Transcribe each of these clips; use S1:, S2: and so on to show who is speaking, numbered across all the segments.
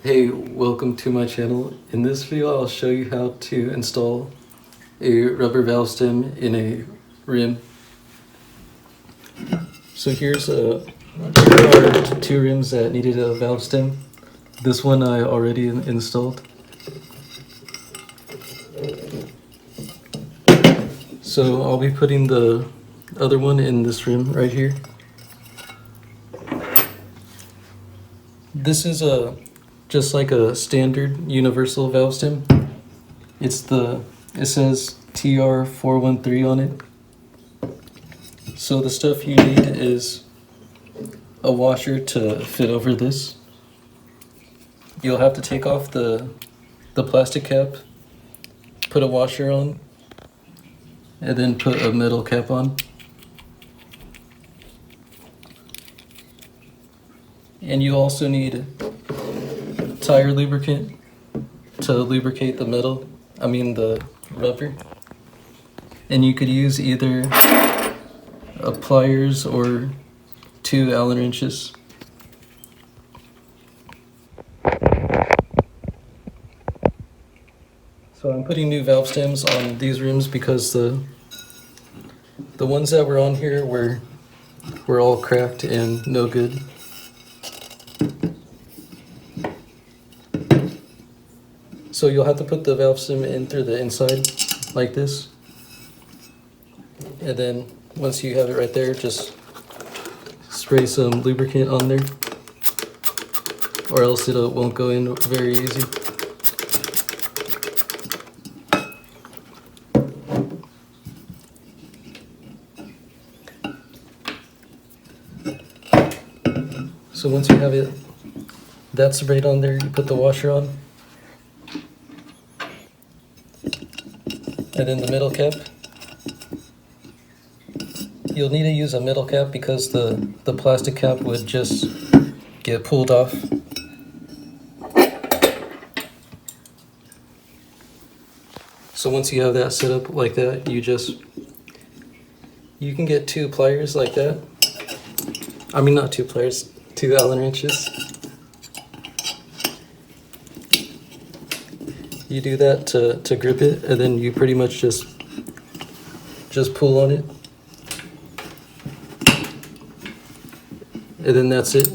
S1: Hey, welcome to my channel. In this video I'll show you how to install a rubber valve stem in a rim. So here are two rims that needed a valve stem. This one I already installed. So I'll be putting the other one in this rim right here. This is just like a standard universal valve stem. It says TR413 on it. So the stuff you need is a washer to fit over this. You'll have to take off the plastic cap, put a washer on, and then put a metal cap on. And you also need tire lubricant to lubricate the rubber. And you could use either pliers or 2 Allen wrenches. So I'm putting new valve stems on these rims because the ones that were on here were all cracked and no good. So you'll have to put the valve stem in through the inside like this. And then once you have it right there, just spray some lubricant on there, or else it won't go in very easy. So once you have it, that's right on there, you put the washer on. And then the middle cap. You'll need to use a middle cap because the plastic cap would just get pulled off. So once you have that set up like that, you can get 2 pliers like that. I mean, not 2 pliers, 2 Allen wrenches. You do that to grip it, and then you pretty much just pull on it. And then that's it.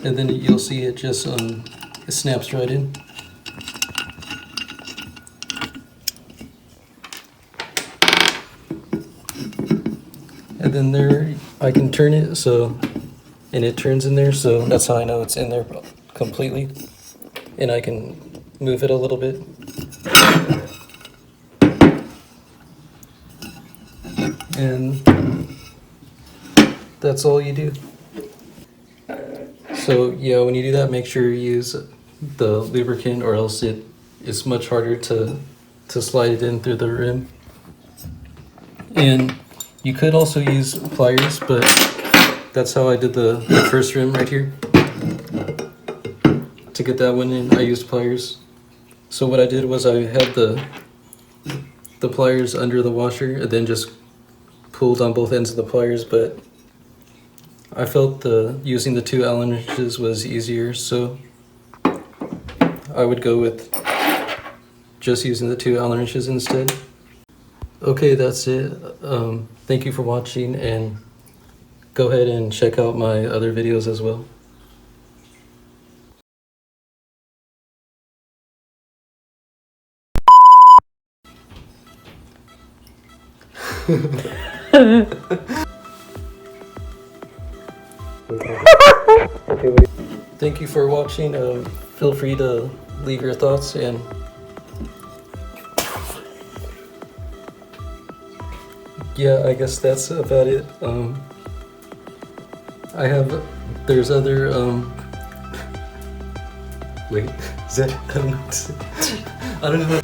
S1: And then you'll see it just it snaps right in. And then there, I can turn it and it turns in there, so that's how I know it's in there completely. And I can move it a little bit. And that's all you do. So yeah, when you do that, make sure you use the lubricant, or else it's much harder to slide it in through the rim. And you could also use pliers, but that's how I did the first rim right here. To get that one in, I used pliers. So what I did was I had the pliers under the washer and then just pulled on both ends of the pliers, but I felt using the 2 Allen wrenches was easier, so I would go with just using the 2 Allen wrenches instead. Okay, that's it. Thank you for watching, and go ahead and check out my other videos as well. Thank you for watching. Feel free to leave your thoughts, and yeah, I guess that's about it. There's other wait, is that I don't know.